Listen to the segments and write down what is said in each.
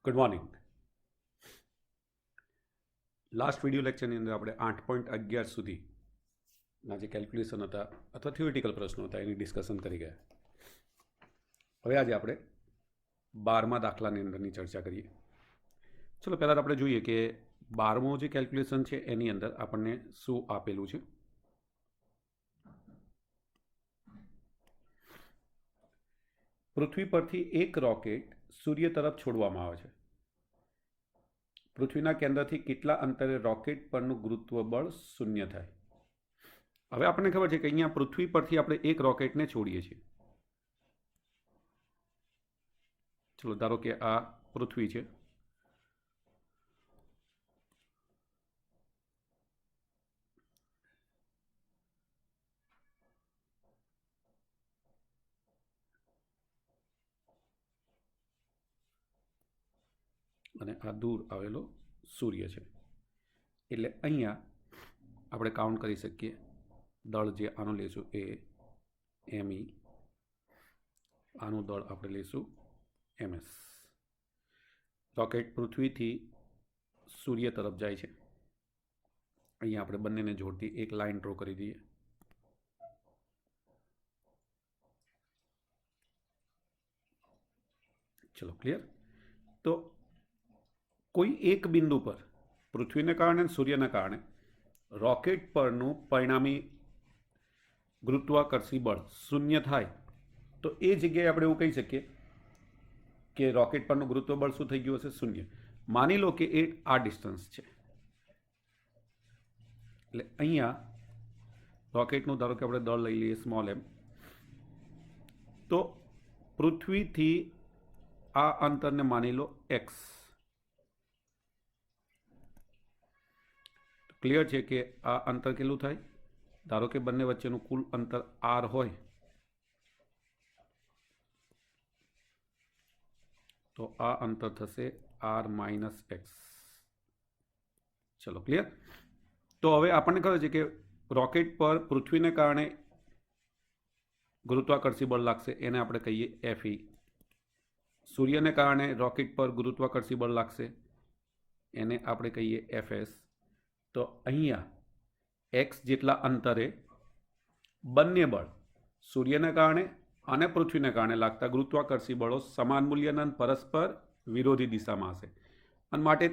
Good morning. Last video લેક્ચરની અંદર આપણે 8.11 સુધીના જે કેલ્ક્યુલેશન હતા અથવા થિયોરિટિકલ પ્રશ્નો હતા એની ડિસ્કશન કરી ગયા. હવે આજે આપણે 12મા દાખલાની અંદરની ચર્ચા કરીએ. ચલો પહેલાં આપણે જોઈએ કે 12મો જે કેલ્ક્યુલેશન છે એની અંદર આપણને શું આપેલું છે. પૃથ્વી પરથી એક રોકેટ સૂર્ય તરફ છોડવામાં આવે છે. પૃથ્વીના કેન્દ્રથી કેટલા અંતરે રોકેટ પરનું ગુરુત્વ બળ શૂન્ય થાય. હવે આપણને ખબર છે કે અહીંયા પૃથ્વી પરથી આપણે એક રોકેટને છોડીએ છીએ. ચલો ધારો કે આ પૃથ્વી છે. અને આ દૂર આવેલો સૂર્ય છે. એટલે અહીંયા આપણે કાઉન્ટ કરી શકીએ. દળ જે આનું લઈશું એ એમઈ, આનું દળ આપણે લઈશું એમએસ. રોકેટ પૃથ્વીથી સૂર્ય તરફ જાય છે. અહીંયા આપણે બંનેને જોડતી એક લાઇન ડ્રો કરી દઈએ. ચલો ક્લિયર. તો કોઈ એક બિંદુ પર પૃથ્વીને કારણે અને સૂર્યના કારણે રોકેટ પરનું પરિણામી ગુરુત્વાકર્ષી બળ શૂન્ય થાય તો એ જગ્યાએ આપણે એવું કહી શકીએ કે રોકેટ પરનું ગુરુત્વ બળ શું થઈ ગયું હશે? શૂન્ય. માની લો કે એ આ ડિસ્ટન્સ છે. એટલે અહીંયા રોકેટનું ધારો કે આપણે દળ લઈ લઈએ સ્મોલ એમ. તો પૃથ્વીથી આ અંતરને માની લો એક્સ. ક્લિયર છે કે આ અંતર કેટલું થાય? ધારો કે બંને વચ્ચેનું કુલ અંતર આર હોય તો આ અંતર થશે આર માઇનસ એક્સ. ચલો ક્લિયર. તો હવે આપણને ખબર છે કે રોકેટ પર પૃથ્વીને કારણે ગુરુત્વાકર્ષી બળ લાગશે, એને આપણે કહીએ એફઈ. સૂર્યને કારણે રોકેટ પર ગુરુત્વાકર્ષી બળ લાગશે, એને આપણે કહીએ એફએસ. તો અહીંયા એક્સ જેટલા અંતરે બંને બળ સૂર્યને કારણે અને પૃથ્વીને કારણે લાગતા ગુરુત્વાકર્ષી બળો સમાન મૂલ્યના પરસ્પર વિરોધી દિશામાં હશે. અને માટે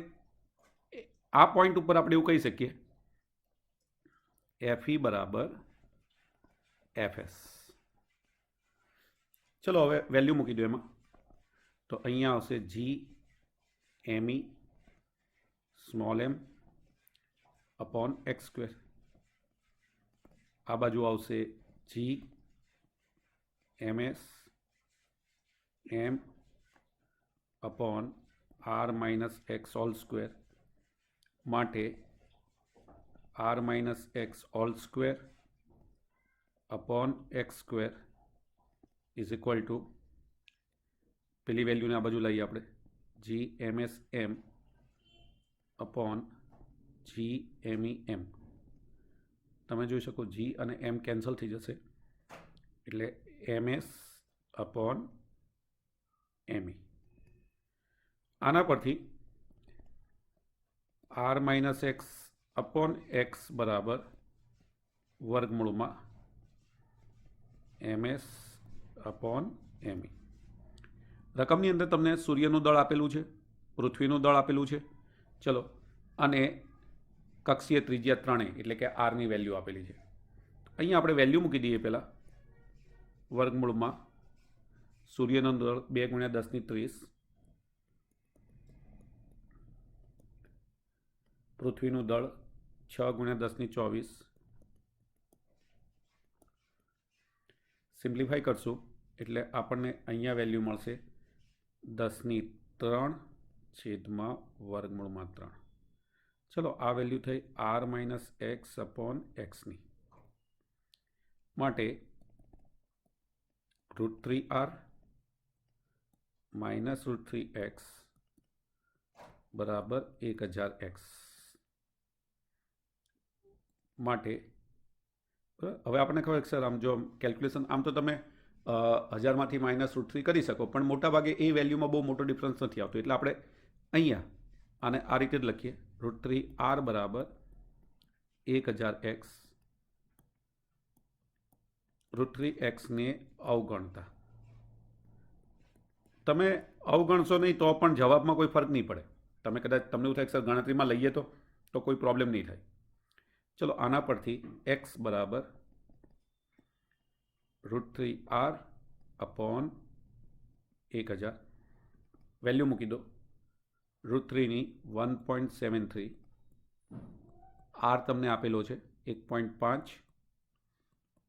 આ પોઈન્ટ ઉપર આપણે એવું કહી શકીએ એફઈ બરાબર એફએસ. ચલો હવે વેલ્યુ મૂકી દો એમાં. તો અહીંયા આવશે G ME small m upon x square. आ बाजू आवशे G M S M upon R minus x all square. माटे R minus x all square upon x square is equal to पेली वेल्यू ने आ बाजू लाइए आपणे G M S M upon G ME M. તમે જોઈ શકો જી અને એમ કેન્સલ થઈ જશે એટલે એમએસ અપોન એમઈ. આના પરથી R minus X upon X બરાબર વર્ગમૂળમાં એમએસ અપોન એમઈ. રકમની અંદર તમને સૂર્યનું દળ આપેલું છે, પૃથ્વીનું દળ આપેલું છે. ચલો અને કક્ષીય ત્રિજ્યા ત્રણેય એટલે કે આરની વેલ્યુ આપેલી છે. અહીંયા આપણે વેલ્યુ મૂકી દઈએ. પહેલાં વર્ગમૂળમાં સૂર્યનો દળ 2 × 10⁻30, પૃથ્વીનું દળ 6 × 10⁻24. સિમ્પ્લિફાઈ કરશું એટલે આપણને અહીંયા વેલ્યુ મળશે 10⁻3/3. ચલો આ વેલ્યુ થઈ આર માઇનસ એક્સ અપોન એક્સની. માટે √3r માઇનસ √3x બરાબર 1000x. માટે હવે આપણને ખબર સર આમ જો કેલ્ક્યુલેશન આમ તો તમે 1000માંથી -√3 કરી શકો, પણ મોટાભાગે એ વેલ્યુમાં બહુ મોટો ડિફરન્સ નથી આવતો. એટલે આપણે અહીંયા આને આ રીતે જ લખીએ, √3r બરાબર 1000x, √3x ને અવગણતા. તમે અવગણશો નહીં તો પણ જવાબમાં કોઈ ફરક નહીં પડે. તમે કદાચ તમને એવું થાય સર ગણતરીમાં લઈએ તો કોઈ પ્રોબ્લેમ નહીં થાય. ચલો આના પરથી x બરાબર √3r અપોન 1000 વેલ્યુ મૂકી દો. √3ની 1.73, r તમને આપેલો છે 1.5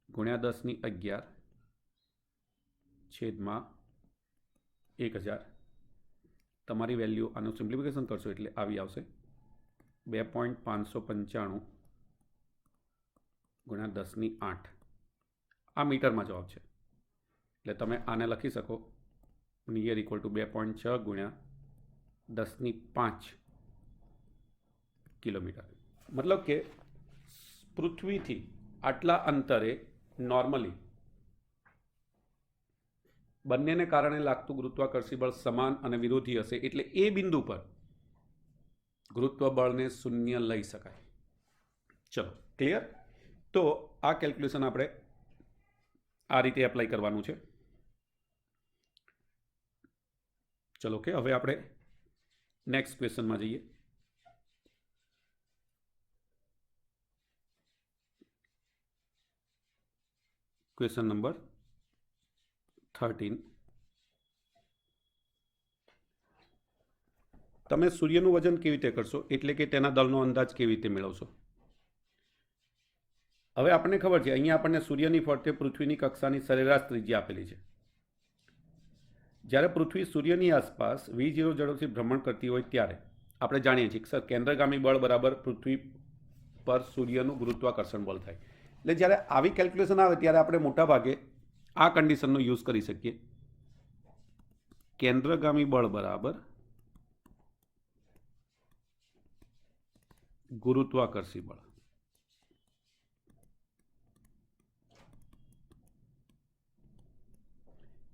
ગુણ્યા 10^11 છેદમાં 1000. તમારી વેલ્યુ આનું સિમ્પ્લિફિકેશન કરશો એટલે આવી આવશે 2.595 ગુણ્યા 10^8. આ મીટરમાં જવાબ છે એટલે તમે આને લખી શકો નિયર ઇક્વલ ટુ 2.6 ગુણ્યા 10^5 કિલોમીટર. મતલબ કે પૃથ્વીથી આટલા અંતરે નોર્મલી બંનેને કારણે લાગતું ગુરુત્વાકર્ષી બળ સમાન અને વિરોધી હશે, એટલે એ બિંદુ પર ગુરુત્વ બળને શૂન્ય લઈ શકાય. ચલો ક્લિયર. તો આ કેલ્ક્યુલેશન આપણે આ રીતે એપ્લાય કરવાનું છે. ચલો કે હવે આપણે નેક્સ્ટ ક્વેશ્ચનમાં જઈએ. Question number 13. તમે સૂર્યનું વજન કેવી રીતે કરશો, એટલે કે તેના દળનો અંદાજ કેવી રીતે મેળવશો? હવે આપણને ખબર છે અહીંયા આપણને સૂર્યની ફરતે પૃથ્વીની કક્ષાની સરેરાશ ત્રિજ્યા આપેલી છે. જ્યારે પૃથ્વી સૂર્યની આસપાસ v0 ઝડપથી ભ્રમણ કરતી હોય ત્યારે આપણે જાણીએ છીએ કે સર કેન્દ્રગામી બળ બરાબર પૃથ્વી પર સૂર્યનું ગુરુત્વાકર્ષણ બળ થાય. એટલે જ્યારે આવી કેલ્ક્યુલેશન આવે ત્યારે આપણે મોટા ભાગે આ કન્ડિશનનો યુઝ કરી શકીએ. કેન્દ્રગામી બળ બરાબર ગુરુત્વાકર્ષી બળ.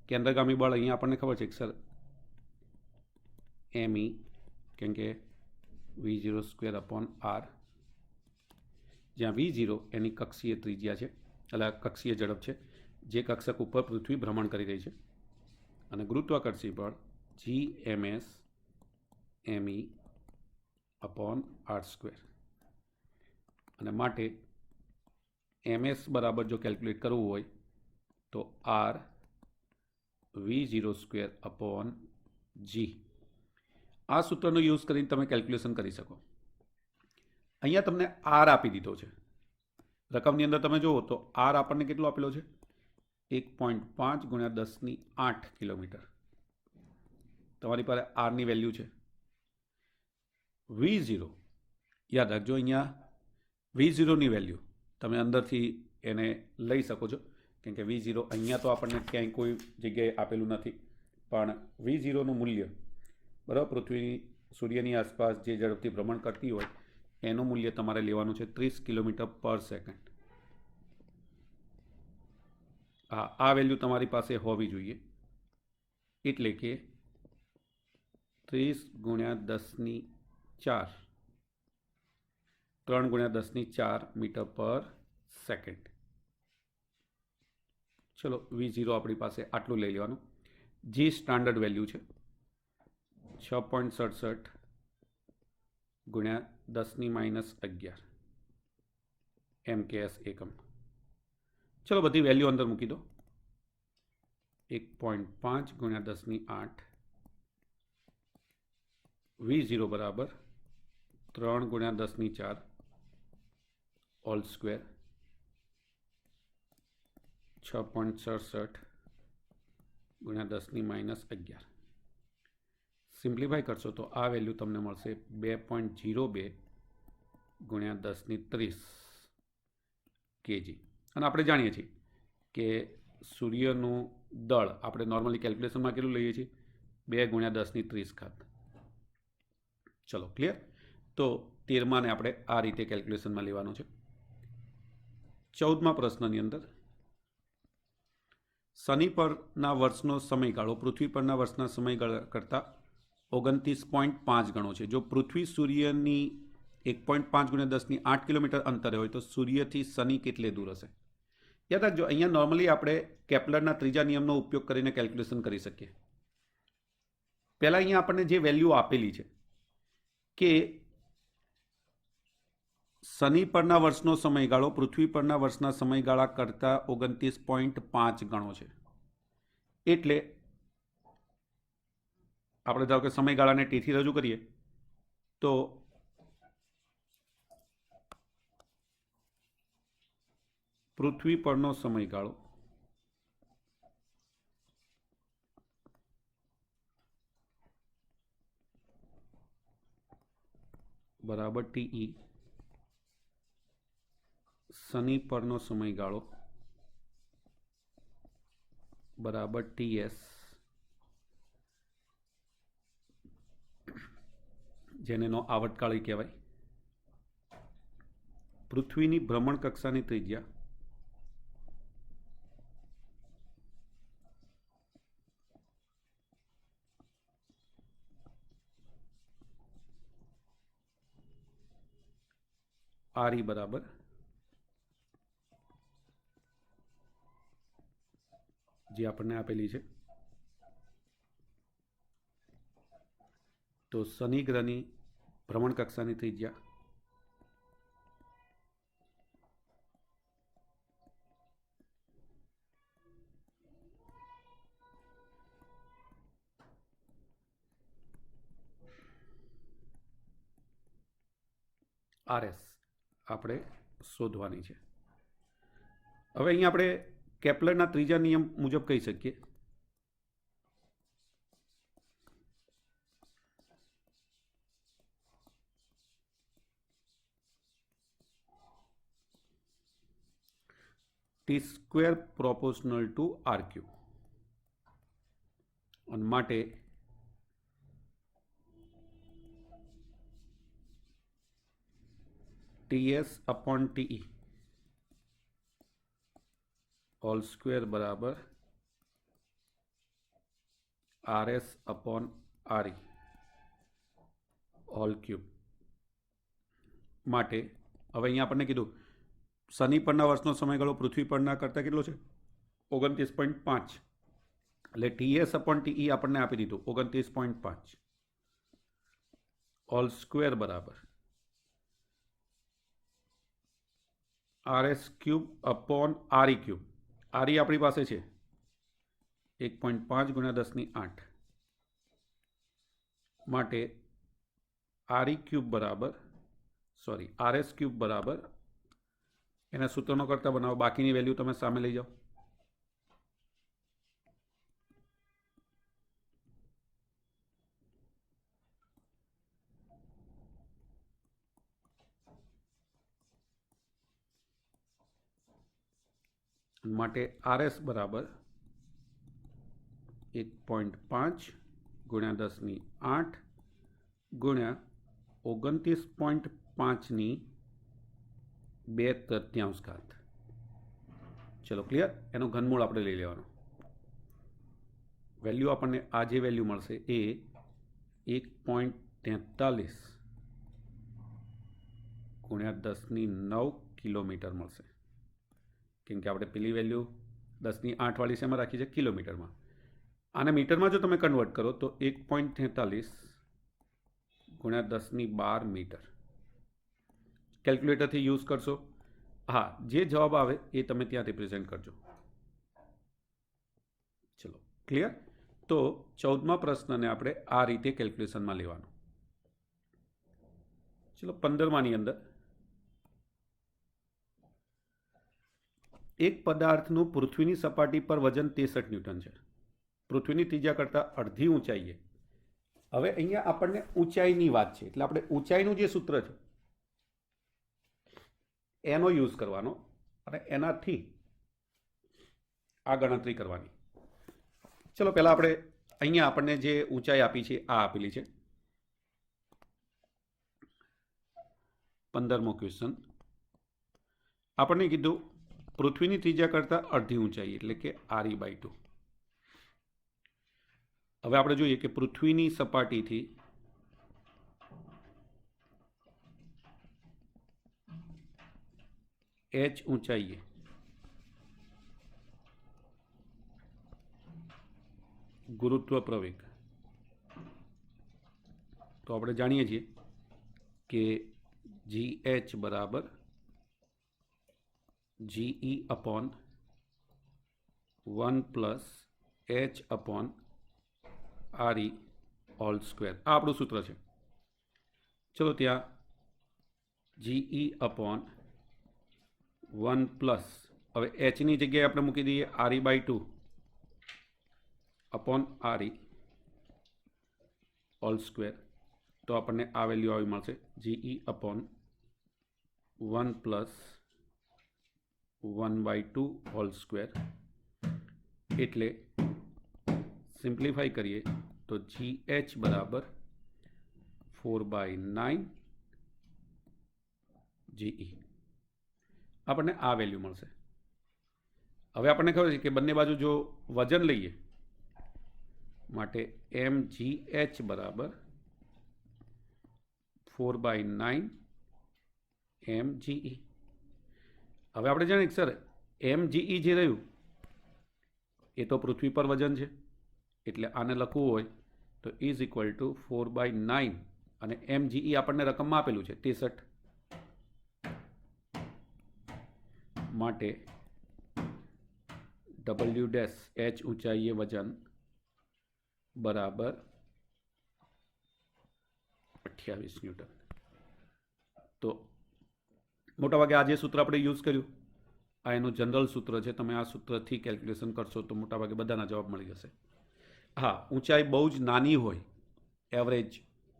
કેન્દ્રગામી બળ અહીંયા આપણને ખબર છે કે સર me, કેમ કે v0² અપોન r, જ્યાં v0 એની કક્ષીય ત્રિજ્યા છે, એટલે કક્ષીય ઝડપ છે જે કક્ષક ઉપર પૃથ્વી ભ્રમણ કરી રહી છે, અને ગુરુત્વાકર્ષી બળ gms me અપોન r². અને માટે ms બરાબર જો કેલ્ક્યુલેટ કરવું હોય તો r v0² અપોન g. આ સૂત્રનો યુઝ કરીને તમે કેલ્ક્યુલેશન કરી શકો. અહીંયા તમને r આપી દીધો છે. રકમની અંદર તમે જુઓ તો r આપણને કેટલો આપેલો છે? 1.5 ગુણ્યા 10^8 કિલોમીટર. તમારી પાસે r ની વેલ્યુ છે. v0 યાદ રાખજો, અહીંયા v0 ની વેલ્યુ તમે અંદરથી એને લઈ શકો છો, કેમ કે v0 અહીંયા તો આપણને ક્યાંય કોઈ જગ્યાએ આપેલું નથી, પણ v0નું મૂલ્ય બરાબર પૃથ્વી સૂર્યની આસપાસ જે ઝડપથી ભ્રમણ કરતી હોય એનું મૂલ્ય તમારે લેવાનું છે 30 કિલોમીટર પર સેકન્ડ. હા, આ વેલ્યુ તમારી પાસે હોવી જોઈએ, એટલે કે 30 ગુણ્યા 10^4, 3 ગુણ્યા 10^4 મીટર પર સેકન્ડ. ચલો v0 આપણી પાસે આટલું લઈ લેવાનું. જી સ્ટાન્ડર્ડ વેલ્યુ છે 6.67 ગુણ્યા 10^-11 MKS એકમ. ચલો બધી વેલ્યુ અંદર મૂકી દો. 1.5 ગુણ્યા 10^8 v0 બરાબર 3 ગુણ્યા 10^4 હોલ સ્ક્વેર 6.67 ગુણ્યા 10^-11. સિમ્પ્લિફાઈ કરશો તો આ વેલ્યુ તમને મળશે 2.02 ગુણ્યા 10^30 kg. અને આપણે જાણીએ છીએ કે સૂર્યનું દળ આપણે નોર્મલી કેલ્ક્યુલેશનમાં કેટલું લઈએ છીએ? 2 ગુણ્યા 10^30. ચલો ક્લિયર. તો 13માને આપણે આ રીતે કેલ્ક્યુલેશનમાં લેવાનું છે. 14મા પ્રશ્નની અંદર શનિ પરના વર્ષનો સમયગાળો પૃથ્વી પરના વર્ષના સમયગાળા કરતાં 29.5 ગણો છે. જો પૃથ્વી સૂર્યની 1.5 × 10⁸ કિલોમીટર અંતરે હોય તો સૂર્યથી શનિ કેટલે દૂર હશે? યાદ રાખજો, અહીંયા નોર્મલી આપણે કેપ્લરના ત્રીજા નિયમનો ઉપયોગ કરીને કેલ્ક્યુલેશન કરી શકીએ. પહેલાં અહીંયા આપણને જે વેલ્યુ આપેલી છે કે શનિ પરના વર્ષનો સમયગાળો પૃથ્વી પરના વર્ષના સમયગાળા કરતાં 29.5 ગણો છે. એટલે આપણે ધારો કે સમયગાળાને ટીથી રજૂ કરીએ તો પૃથ્વી પરનો સમયગાળો બરાબર ટી, શનિ પરનો સમયગાળો બરાબર TS, જેને નો આવર્તકાળી કહેવાય. પૃથ્વીની ભ્રમણ કક્ષાની ત્રિજ્યા RE બરાબર જે આપણને આપેલી છે. તો શનિ ગ્રહની ભ્રમણ કક્ષાની ત્રિજ્યા RS આપણે શોધવાની છે. હવે અહીંયા આપણે કેપ્લરના ત્રીજા નિયમ મુજબ કહી શકીએ T² પ્રોપોર્શનલ ટુ RQ, અને માટે TS/TE હોલ સ્ક્વેર બરાબર RS/RE હોલ ક્યુબ. માટે હવે અહીંયા આપણને કીધું શનિ પરના વર્ષનો સમયગાળો પૃથ્વી પરના કરતાં કેટલો છે? 29.5. એટલે TS/TE આપણને આપી દીધું 29.5 હોલ સ્ક્વેર બરાબર RS³/RE³. RE આપણી પાસે છે 1.5 × 10⁸. માટે RE³ બરાબર RS³ બરાબર એના સૂત્રનો કરતા બનાવો, બાકીની વેલ્યુ તમે સામે લઈ જાઓ. માટે RS બરાબર 1.5 × 10⁸ ગુણ્યા 29.5 2/3. ચલો ક્લિયર. એનો ઘનમૂળ આપણે લઈ લેવાનો. વેલ્યુ આપણને આ જે વેલ્યુ મળશે એ 1.43 × 10⁹ કિલોમીટર મળશે. કેમ કે આપણે પેલી વેલ્યુ 10⁸ વાળી શેમાં રાખી છે? કિલોમીટરમાં. આને મીટરમાં જો તમે કન્વર્ટ કરો તો 1.43 × 10⁻12 મીટર. કેલ્ક્યુલેટરથી યુઝ કરશો. હા, જે જવાબ આવે એ તમે ત્યાં રિપ્રેઝેન્ટ કરજો. ચલો ક્લિયર. તો 14મા પ્રશ્નને આપણે આ રીતે કેલ્ક્યુલેશનમાં લેવાનો. ચલો 15માની અંદર એક પદાર્થનું પૃથ્વીની સપાટી પર વજન 63 ન્યૂટન છે. પૃથ્વીની ત્રિજ્યા કરતાં અડધી ઊંચાઈએ. હવે અહીંયા આપણને ઊંચાઈની વાત છે એટલે આપણે ઊંચાઈનું જે સૂત્ર છે એનો યુઝ કરવાનો અને એનાથી આ ગણતરી કરવાની. ચલો પહેલાં આપણે અહીંયા આપણને જે ઊંચાઈ આપી છે આ આપેલી છે. 15મો ક્વેશ્ચન આપણને કીધું પૃથ્વીની ત્રિજ્યા કરતાં અડધી ઊંચાઈ એટલે કે RE/2. હવે આપણે જોઈએ કે પૃથ્વીની સપાટીથી h ઊંચાઈએ ગુરુત્વ પ્રવેગ, તો આપણે જાણીએ છીએ કે GH બરાબર GE upon 1 plus H upon RE whole square, આ આપણું સૂત્ર છે. ચલો ત્યાં GE અપોન 1 પ્લસ, હવે Hની જગ્યાએ આપણે મૂકી દઈએ RE/2 upon RE whole square, તો આપણને આ વેલ્યુ આવી મળશે GE upon 1 plus 1/2 whole square. એટલે સિમ્પ્લિફાઈ કરીએ તો GH બરાબર 4/9 GE, આપણને આ વેલ્યુ મળશે. હવે આપણને ખબર છે કે બંને બાજુ જો વજન લઈએ માટે mgh બરાબર 4/9 mge. હવે આપણે જાણીએ સર mge જે રહ્યું એ તો પૃથ્વી પર વજન છે, એટલે આને લખવું હોય તો ઇઝ ઇક્વલ ટુ 4/9 અને mge આપણને રકમમાં આપેલું છે 63, માટે W ડેશ h ઊંચાઈએ વજન બરાબર 28 ન્યૂટન. તો મોટાભાગે આ જે સૂત્ર આપણે યુઝ કર્યું આ એનું જનરલ સૂત્ર છે. તમે આ સૂત્રથી કેલ્ક્યુલેશન કરશો તો મોટાભાગે બધાના જવાબ મળી જશે. હા, ઊંચાઈ બહુ જ નાની હોય, એવરેજ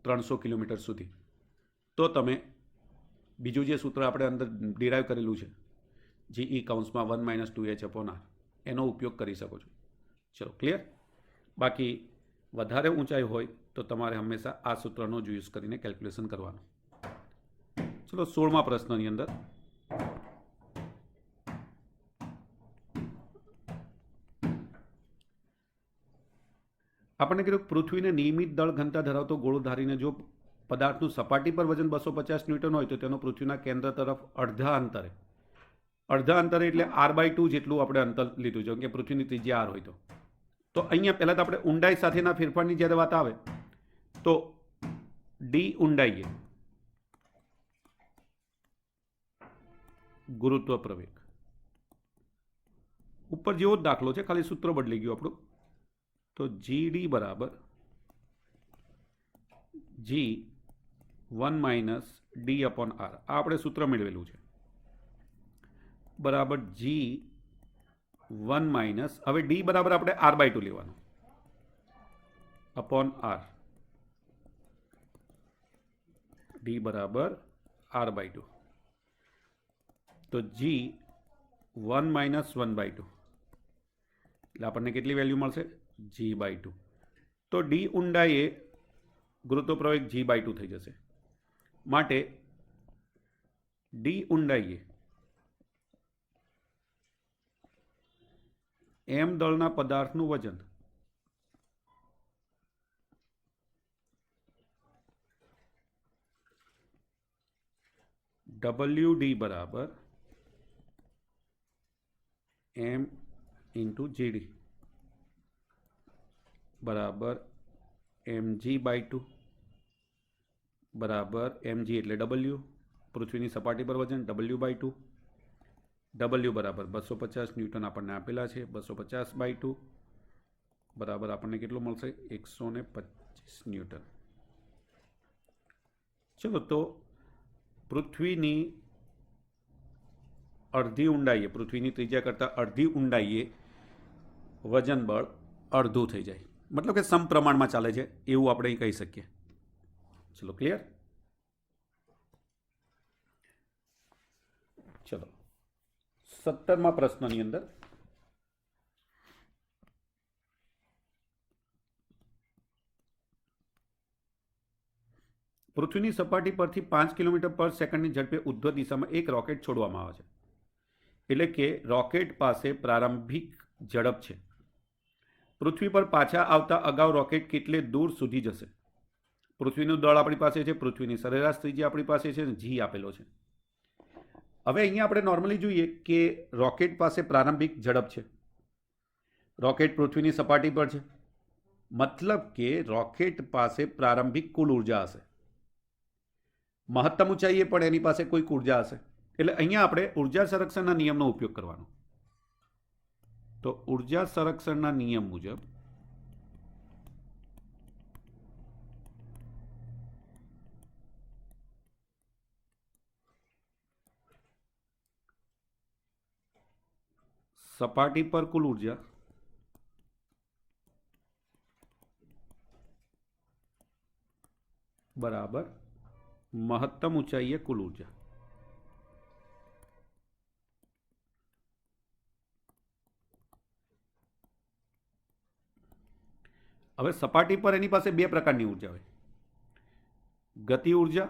300 કિલોમીટર સુધી, તો તમે બીજું જે સૂત્ર આપણે અંદર ડિરાઈવ કરેલું છે GE કૌંસમાં 1 - 2h અપોન R, એનો ઉપયોગ કરી શકો છો. ચલો ક્લિયર. બાકી વધારે ઊંચાઈ હોય તો તમારે હંમેશા આ સૂત્રનો જ યુઝ કરીને કેલ્ક્યુલેશન કરવાનું. ચલો 16મા પ્રશ્નની અંદર આપણને કીધું પૃથ્વીને નિયમિત દળ ઘનતા ધરાવતો ગોળો ધારીને જો પદાર્થનું સપાટી પર વજન 250 ન્યૂટન હોય તો તેનો પૃથ્વીના કેન્દ્ર તરફ અડધા અંતરે એટલે R/2 જેટલું આપણે અંતર લીધું છે, કે પૃથ્વીની ત્રિજ્યા R હોય તો અહીંયા પહેલાં તો આપણે ઊંડાઈ સાથેના ફેરફારની જ્યારે વાત આવે તો D ઊંડાઈએ ગુરુત્વ પ્રવેગ ઉપર જેવો જ દાખલો છે, ખાલી સૂત્ર બદલી ગયું આપણું. તો GD બરાબર G1 - D અપોન R, આ આપણે સૂત્ર મેળવેલું છે, બરાબર G1 - હવે D બરાબર આપણે R/2 લેવાનું અપોન R, D બરાબર R/2, તો G1 - 1/2 એટલે આપણને કેટલી વેલ્યુ મળશે G/2. તો D ઊંડાઈએ ગુરુત્વ પ્રવેગ G/2 થઈ જશે, માટે D ઊંડાઈએ m દળના પદાર્થનું વજન WD બરાબર m × GD બરાબર mg/2 બરાબર mg એટલે W, પૃથ્વીની સપાટી પર વજન W/2, W બરાબર 250 ન્યૂટન આપણને આપેલા છે, 250/2 બરાબર આપણને કેટલું મળશે 125 ન્યૂટન. ચલો તો પૃથ્વીની અડધી ઊંડાઈએ, પૃથ્વીની ત્રિજ્યા કરતાં અડધી ઊંડાઈએ વજન બળ અડધું થઈ જાય, મતલબ કે સમપ્રમાણમાં ચાલે છે એવું આપણે કહી શકીએ. ચલો ક્લિયર. ચલો 17મા પ્રશ્નની અંદર પૃથ્વીની સપાટી પરથી 5 કિલોમીટર પર સેકન્ડની ઝડપે ઉધ્વ દિશામાં એક રોકેટ છોડવામાં આવે છે. એટલે કે રોકેટ પાસે પ્રારંભિક ઝડપ છે પૃથ્વી પર પાછા આવતા અગાઉ રોકેટ કેટલે દૂર સુધી જશે? પૃથ્વીનું દળ આપણી પાસે છે, પૃથ્વીની સરેરાશ ત્રિજ્યા આપણી પાસે છે, જી આપેલો છે. હવે અહીંયા આપણે નોર્મલી જોઈએ કે રોકેટ પાસે પ્રારંભિક ઝડપ છે. રોકેટ પૃથ્વીની સપાટી પર છે, મતલબ કે રોકેટ પાસે પ્રારંભિક કુલ ઉર્જા હશે. મહત્તમ ઊંચાઈએ પણ એની પાસે કોઈક ઉર્જા હશે. એટલે અહીંયા આપણે ઉર્જા સંરક્ષણના નિયમનો ઉપયોગ કરવાનો. તો ઉર્જા સંરક્ષણના નિયમ મુજબ સપાટી પર કુલ ઉર્જા બરાબર મહત્તમ ઊંચાઈએ કુલ ઉર્જા. હવે સપાટી પર એની પાસે બે પ્રકારની ઉર્જા હોય, ગતિ ઉર્જા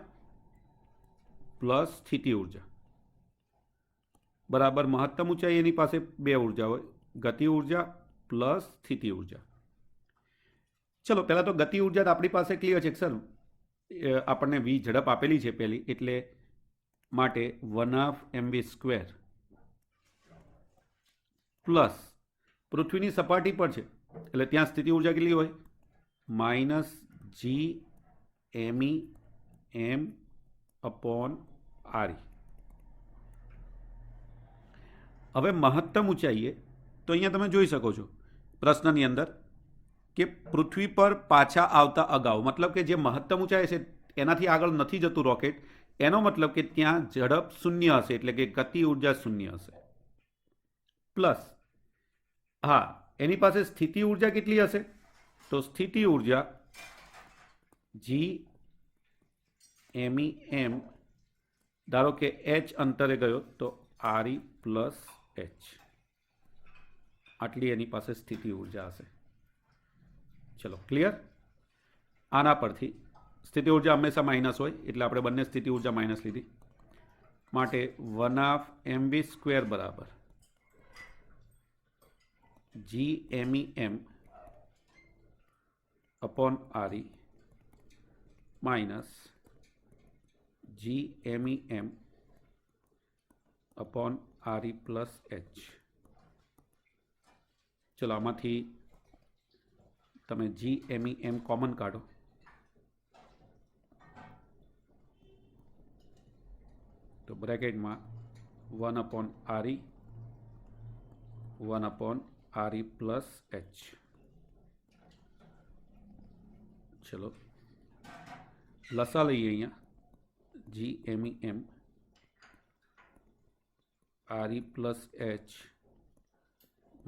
પ્લસ સ્થિતિ ઉર્જા. બરાબર મહત્તમ ઊંચાઈ એની પાસે બે ઉર્જા હોય, ગતિ ઉર્જા પ્લસ સ્થિતિ ઉર્જા. ચલો પહેલાં તો ગતિ ઉર્જા તો આપણી પાસે ક્લિયર છે સર, આપણને વી ઝડપ આપેલી છે પહેલી, એટલે માટે 1/mv² પ્લસ પૃથ્વીની સપાટી પર છે એટલે ત્યાં સ્થિતિ ઉર્જા કેટલી હોય, -GME/RE. હવે મહત્તમ ઊંચાઈએ તો અહીંયા તમે જોઈ શકો છો પ્રશ્નની અંદર કે પૃથ્વી પર પાછા આવતા અગાઉ, મતલબ કે જે મહત્તમ ઊંચાઈ છે એનાથી આગળ નથી જતું રોકેટ, એનો મતલબ કે ત્યાં ઝડપ શૂન્ય હશે, એટલે કે ગતિ ઉર્જા શૂન્ય હશે. પ્લસ હા એની પાસે સ્થિતિ ઉર્જા કેટલી હશે, તો સ્થિતિ ઉર્જા GME/m, ધારો કે h અંતરે ગયો તો RE + h, આટલી એની પાસે સ્થિતિ ઉર્જા હશે. ચલો ક્લિયર. આના પરથી સ્થિતિ ઉર્જા હંમેશા માઇનસ હોય એટલે આપણે બંને સ્થિતિ ઉર્જા માઇનસ લીધી, માટે 1/mv² બરાબર GME/m/RE માઇનસ GME/m/RE + h. ચલો આમાંથી તમે GME/m કોમન કાઢો તો બ્રેકેટમાં 1/RE 1/RE + h. ચલો લસા લઈએ અહીંયા, GME/m/RE + h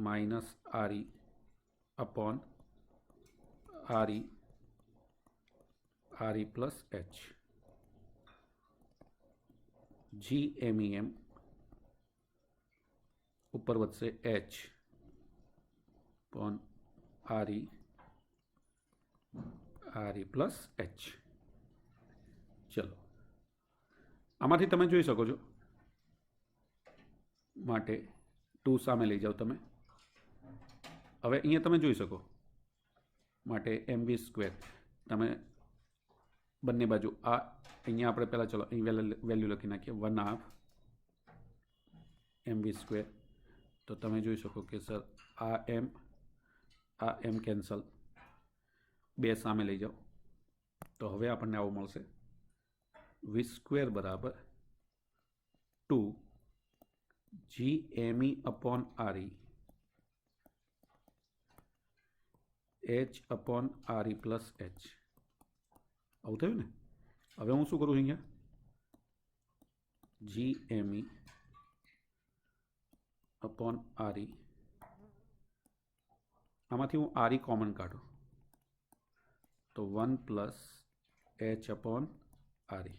minus RE/RE + h. GME/m ઉપર વધશે h RE + h. ચલો આમાંથી તમે જોઈ શકો છો, માટે 2 સામે લઈ જાઓ તમે. હવે અહીંયા તમે જોઈ શકો માટે mv² તમે બંને બાજુ આ અહીંયા આપણે પહેલાં ચલો અહીં વેલ્યુ લખી નાખીએ 1/mv². તો તમે જોઈ શકો કે સર આ m કેન્સલ, 2 સામે લઈ જાઓ તો હવે આપણને આવું મળશે v² બરાબર 2 GME/RE h/RE + h. આવું થયું ને. હવે હું શું કરું છું અહીંયા, GME/RE આમાંથી હું RE કોમન કાઢું તો 1 + h/RE.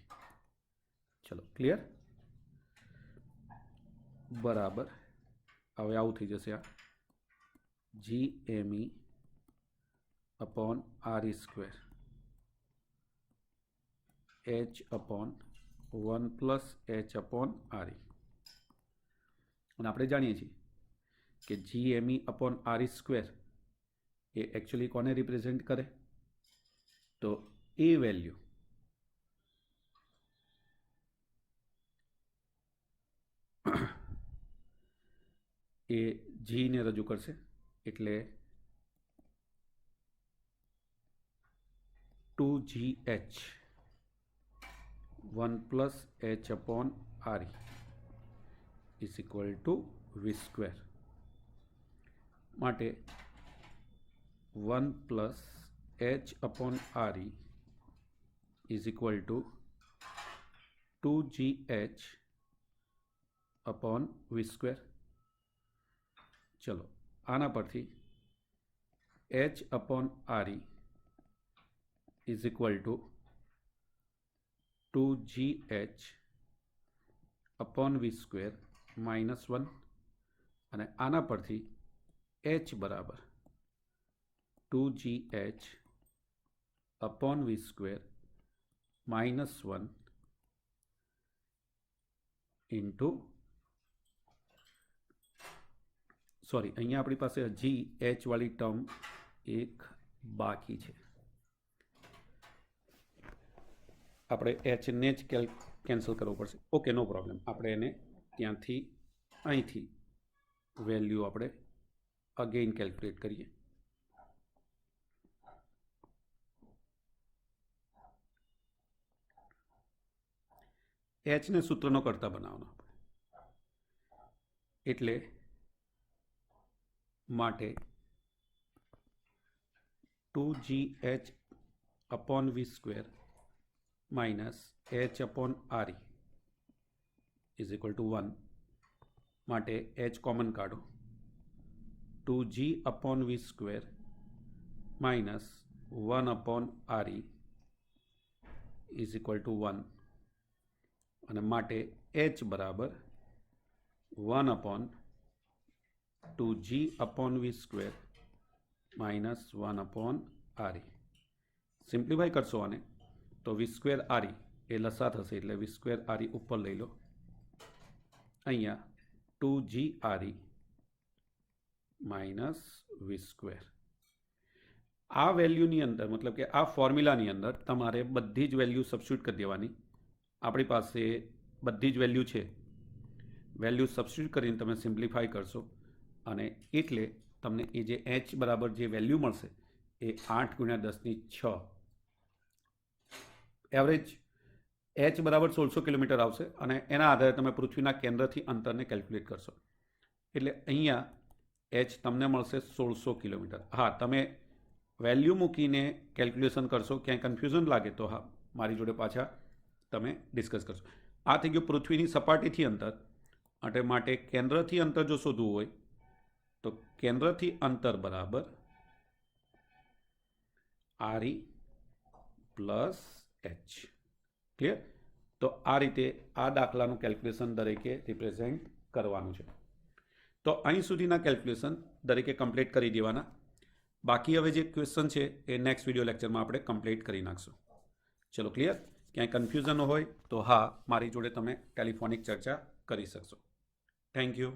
ચલો ક્લિયર બરાબર. હવે આવું થઈ જશે આ GME/RE² h/1 + h/RE. અને આપણે જાણીએ છીએ કે GME/RE² એ એકચ્યુઅલી કોને રિપ્રેઝેન્ટ કરે? તો એ વેલ્યુ એ જીને રજૂ કરશે, એટલે 2gh 1 + h/re is equal to v². માટે 1 + h/re is equal to 2gh/v². ચલો આના પરથી h/re is equal to 2gh/v² -1, અને આના પરથી h બરાબર 2gh/v² -1 ઇન્ટુ, સોરી, અહીંયા આપણી પાસે હજી h વાળી ટર્મ એક બાકી છે. આપણે એચને જ કેન્સલ કરવું પડશે. ઓકે, નો પ્રોબ્લેમ. આપણે એને ત્યાંથી અહીંથી વેલ્યુ આપણે અગેઇન કેલ્ક્યુલેટ કરીએ. એચને સૂત્રનો કરતા બનાવવાનો એટલે માટે 2gh/v² -h/re is equal to 1. માટે h કોમન કાઢો. 2g/v² -1/re is equal to 1, અને માટે h બરાબર 1/2g/v² -1/re. સિમ્પ્લિફાઈ કરશો આને તો v²re એ લસા થશે, એટલે v²re ઉપર લઈ લો. અહીંયા 2gre -v². આ વેલ્યુની અંદર, મતલબ કે આ ફોર્મ્યુલાની અંદર તમારે બધી જ વેલ્યુ સબસ્ટિટ્યુટ કરી દેવાની. આપણી પાસે બધી જ વેલ્યુ છે. વેલ્યુ સબસ્ટિટ્યુટ કરીને તમે સિમ્પ્લિફાઈ કરશો, અને એટલે તમને એ જે h બરાબર જે વેલ્યુ મળશે એ 8 × 10⁶. એવરેજ h બરાબર 1600 કિલોમીટર આવશે, અને એના આધારે તમે પૃથ્વીના કેન્દ્રથી અંતરને કેલ્ક્યુલેટ કરશો. એટલે અહીંયા h તમને મળશે 1600 કિલોમીટર. હા, તમે વેલ્યુ મૂકીને કેલ્ક્યુલેશન કરશો, ક્યાંય કન્ફ્યુઝન લાગે તો હા, મારી જોડે પાછા તમે ડિસ્કસ કરશો. આ થઈ ગયું પૃથ્વીની સપાટીથી અંતર. માટે કેન્દ્રથી અંતર જો શોધવું હોય તો કેન્દ્રથી અંતર બરાબર re પ્લસ h. ક્લિયર? તો આ રીતે આ દાખલાનું કેલ્ક્યુલેશન દરેકે રિપ્રેઝેન્ટ કરવાનું છે. તો અહીં સુધીના કેલ્ક્યુલેશન દરેકે કમ્પ્લીટ કરી દેવાના. બાકી હવે જે ક્વેશ્ચન છે એ નેક્સ્ટ વિડીયો લેક્ચરમાં આપણે કમ્પ્લીટ કરી નાખશું. ચલો, ક્લિયર? ક્યાંય કન્ફ્યુઝન હોય તો હા, મારી જોડે તમે ટેલિફોનિક ચર્ચા કરી શકશો. Thank you.